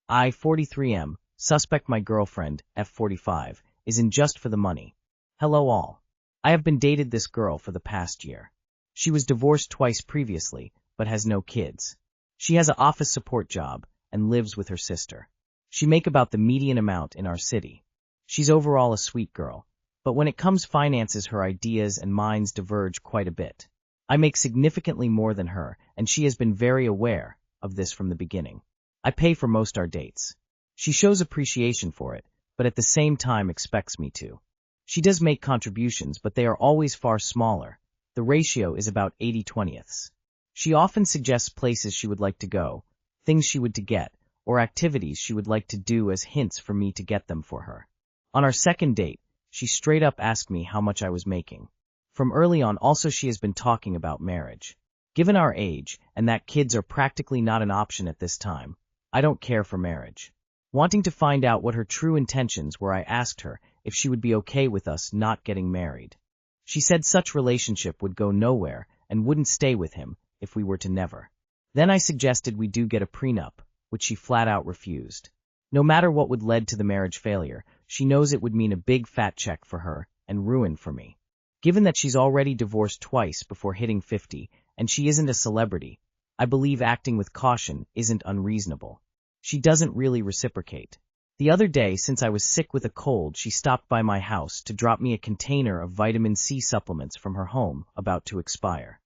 I-43M, suspect my girlfriend, F45, is in just for the money. Hello all. I have been dated this girl for the past year. She was divorced twice previously, but has no kids. She has an office support job and lives with her sister. She make about the median amount in our city. She's overall a sweet girl, but when it comes finances her ideas and minds diverge quite a bit. I make significantly more than her, and she has been very aware of this from the beginning. I pay for most our dates. She shows appreciation for it, but at the same time expects me to. She does make contributions, but they are always far smaller. The ratio is about 80/20. She often suggests places she would like to go, things she would to get, or activities she would like to do as hints for me to get them for her. On our second date, she straight up asked me how much I was making. From early on also she has been talking about marriage. Given our age, and that kids are practically not an option at this time, I don't care for marriage. Wanting to find out what her true intentions were, I asked her if she would be okay with us not getting married. She said such relationship would go nowhere and wouldn't stay with him if we were to never. Then I suggested we do get a prenup, which she flat out refused. No matter what would lead to the marriage failure, she knows it would mean a big fat check for her and ruin for me. Given that she's already divorced twice before hitting 50 and she isn't a celebrity, I believe acting with caution isn't unreasonable. She doesn't really reciprocate. The other day, since I was sick with a cold, she stopped by my house to drop me a container of vitamin C supplements from her home about to expire.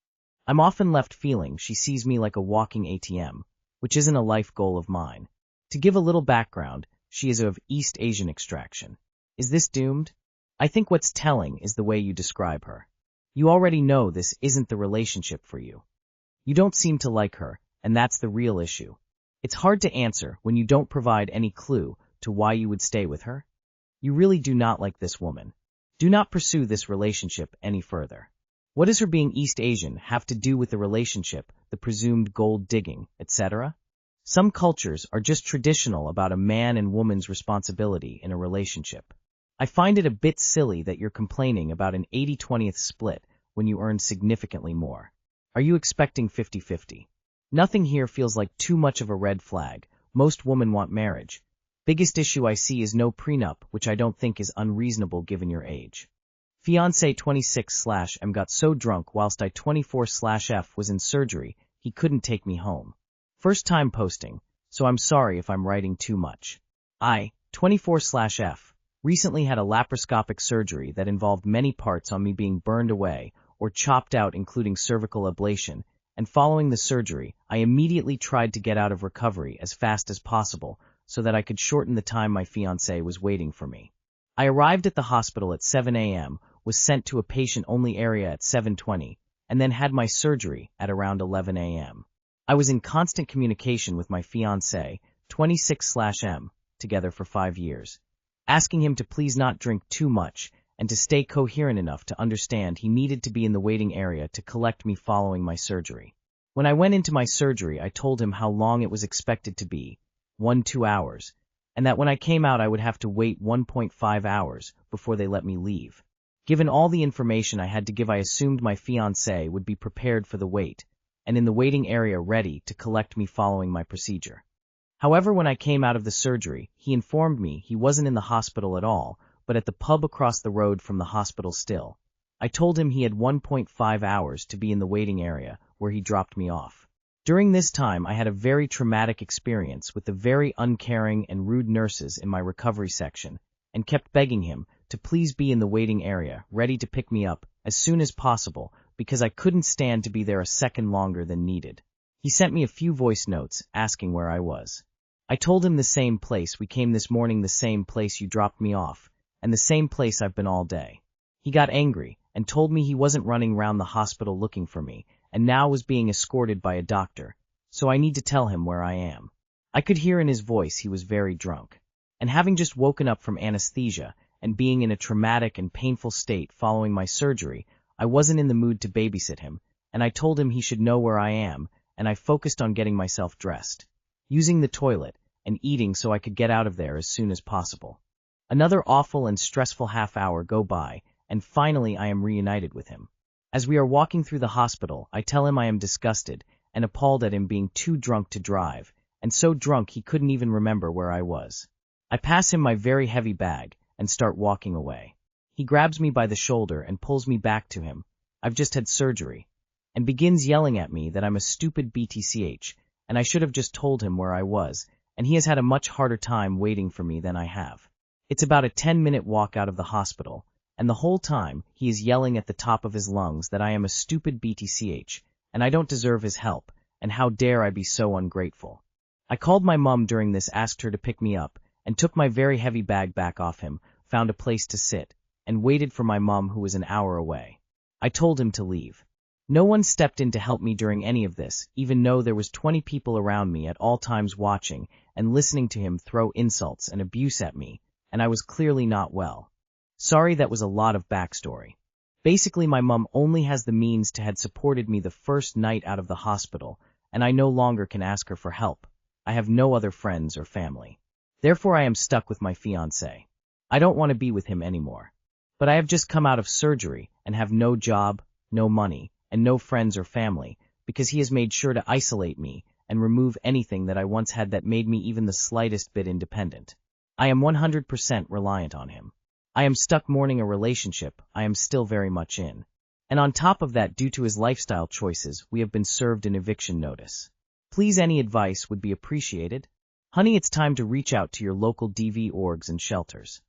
I'm often left feeling she sees me like a walking ATM, which isn't a life goal of mine. To give a little background, she is of East Asian extraction. Is this doomed? I think what's telling is the way you describe her. You already know this isn't the relationship for you. You don't seem to like her, and that's the real issue. It's hard to answer when you don't provide any clue to why you would stay with her. You really do not like this woman. Do not pursue this relationship any further. What does her being East Asian have to do with the relationship, the presumed gold digging, etc.? Some cultures are just traditional about a man and woman's responsibility in a relationship. I find it a bit silly that you're complaining about an 80/20 split when you earn significantly more. Are you expecting 50/50? Nothing here feels like too much of a red flag. Most women want marriage. Biggest issue I see is no prenup, which I don't think is unreasonable given your age. Fiancé 26/M got so drunk whilst I 24/F was in surgery, he couldn't take me home. First time posting, so I'm sorry if I'm writing too much. I, 24/F, recently had a laparoscopic surgery that involved many parts on me being burned away or chopped out, including cervical ablation, and following the surgery, I immediately tried to get out of recovery as fast as possible so that I could shorten the time my fiancé was waiting for me. I arrived at the hospital at 7 a.m., was sent to a patient-only area at 7:20, and then had my surgery at around 11 a.m. I was in constant communication with my fiancé, 26/M, together for 5 years, asking him to please not drink too much and to stay coherent enough to understand he needed to be in the waiting area to collect me following my surgery. When I went into my surgery, I told him how long it was expected to be, 1-2 hours, and that when I came out I would have to wait 1.5 hours before they let me leave. Given all the information I had to give, I assumed my fiancé would be prepared for the wait, and in the waiting area ready to collect me following my procedure. However, when I came out of the surgery, he informed me he wasn't in the hospital at all, but at the pub across the road from the hospital still. I told him he had 1.5 hours to be in the waiting area, where he dropped me off. During this time, I had a very traumatic experience with the very uncaring and rude nurses in my recovery section, and kept begging him to please be in the waiting area, ready to pick me up as soon as possible, because I couldn't stand to be there a second longer than needed. He sent me a few voice notes asking where I was. I told him the same place we came this morning, the same place you dropped me off, and the same place I've been all day. He got angry and told me he wasn't running around the hospital looking for me, and now was being escorted by a doctor, so I need to tell him where I am. I could hear in his voice he was very drunk, and having just woken up from anesthesia and being in a traumatic and painful state following my surgery, I wasn't in the mood to babysit him, and I told him he should know where I am, and I focused on getting myself dressed, using the toilet, and eating so I could get out of there as soon as possible. Another awful and stressful half hour go by, and finally I am reunited with him. As we are walking through the hospital, I tell him I am disgusted and appalled at him being too drunk to drive, and so drunk he couldn't even remember where I was. I pass him my very heavy bag and start walking away. He grabs me by the shoulder and pulls me back to him. I've just had surgery, and begins yelling at me that I'm a stupid BTCH, and I should have just told him where I was, and he has had a much harder time waiting for me than I have. It's about a 10-minute walk out of the hospital, and the whole time he is yelling at the top of his lungs that I am a stupid BTCH, and I don't deserve his help, and how dare I be so ungrateful. I called my mum during this, asked her to pick me up, and took my very heavy bag back off him, found a place to sit, and waited for my mum who was an hour away. I told him to leave. No one stepped in to help me during any of this, even though there was 20 people around me at all times watching and listening to him throw insults and abuse at me, and I was clearly not well. Sorry, that was a lot of backstory. Basically, my mum only has the means to had supported me the first night out of the hospital, and I no longer can ask her for help. I have no other friends or family. Therefore, I am stuck with my fiancé. I don't want to be with him anymore. But I have just come out of surgery and have no job, no money, and no friends or family, because he has made sure to isolate me and remove anything that I once had that made me even the slightest bit independent. I am 100% reliant on him. I am stuck mourning a relationship I am still very much in. And on top of that, due to his lifestyle choices, we have been served an eviction notice. Please, any advice would be appreciated. Honey, it's time to reach out to your local DV orgs and shelters.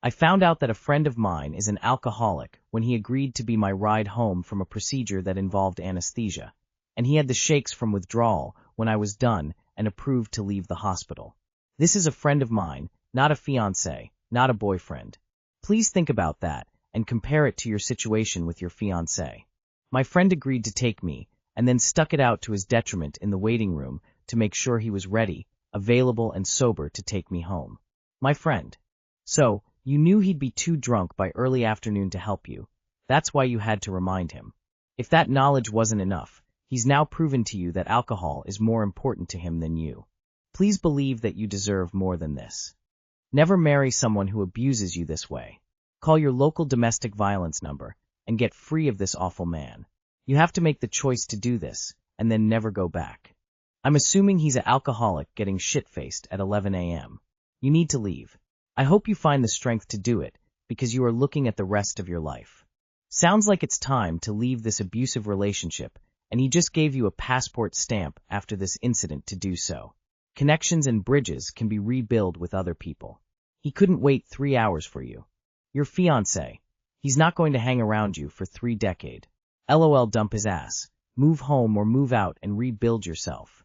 I found out that a friend of mine is an alcoholic when he agreed to be my ride home from a procedure that involved anesthesia, and he had the shakes from withdrawal when I was done and approved to leave the hospital. This is a friend of mine, not a fiancé, not a boyfriend. Please think about that and compare it to your situation with your fiancé. My friend agreed to take me and then stuck it out to his detriment in the waiting room to make sure he was ready, available, and sober to take me home. My friend. So, you knew he'd be too drunk by early afternoon to help you. That's why you had to remind him. If that knowledge wasn't enough, he's now proven to you that alcohol is more important to him than you. Please believe that you deserve more than this. Never marry someone who abuses you this way. Call your local domestic violence number and get free of this awful man. You have to make the choice to do this and then never go back. I'm assuming he's an alcoholic getting shit-faced at 11 a.m. You need to leave. I hope you find the strength to do it, because you are looking at the rest of your life. Sounds like it's time to leave this abusive relationship, and he just gave you a passport stamp after this incident to do so. Connections and bridges can be rebuilt with other people. He couldn't wait 3 hours for you. Your fiancé. He's not going to hang around you for 3 decades. LOL, dump his ass. Move home or move out and rebuild yourself.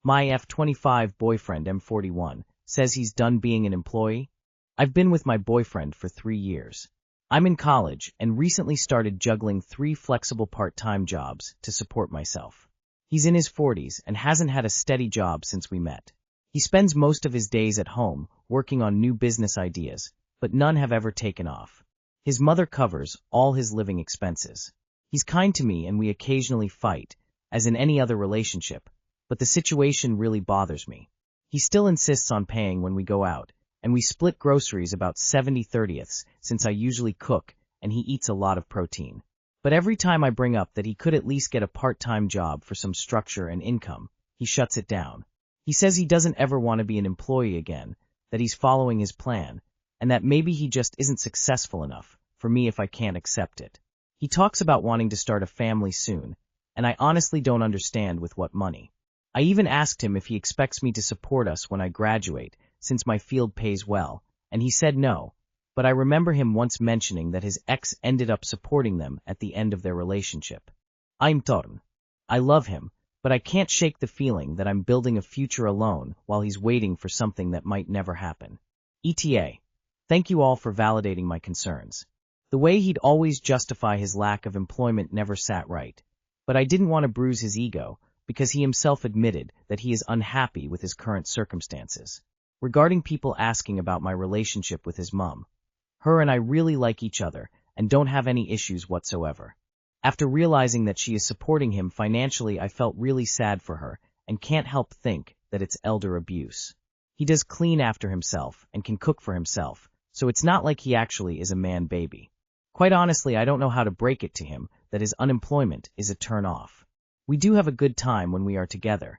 My F45 boyfriend M41 says he's done being an employee. I've been with my boyfriend for 3 years. I'm in college and recently started juggling 3 flexible part-time jobs to support myself. He's in his 40s and hasn't had a steady job since we met. He spends most of his days at home working on new business ideas, but none have ever taken off. His mother covers all his living expenses. He's kind to me and we occasionally fight, as in any other relationship, but the situation really bothers me. He still insists on paying when we go out, and we split groceries about 70/30ths since I usually cook and he eats a lot of protein. But every time I bring up that he could at least get a part-time job for some structure and income, he shuts it down. He says he doesn't ever want to be an employee again, that he's following his plan, and that maybe he just isn't successful enough for me if I can't accept it. He talks about wanting to start a family soon, and I honestly don't understand with what money. I even asked him if he expects me to support us when I graduate, since my field pays well, and he said no, but I remember him once mentioning that his ex ended up supporting them at the end of their relationship. I'm torn. I love him, but I can't shake the feeling that I'm building a future alone while he's waiting for something that might never happen. ETA. Thank you all for validating my concerns. The way he'd always justify his lack of employment never sat right, but I didn't want to bruise his ego because he himself admitted that he is unhappy with his current circumstances. Regarding people asking about my relationship with his mom, her and I really like each other and don't have any issues whatsoever. After realizing that she is supporting him financially, I felt really sad for her and can't help think that it's elder abuse. He does clean after himself and can cook for himself, so it's not like he actually is a man baby. Quite honestly, I don't know how to break it to him that his unemployment is a turn-off. We do have a good time when we are together,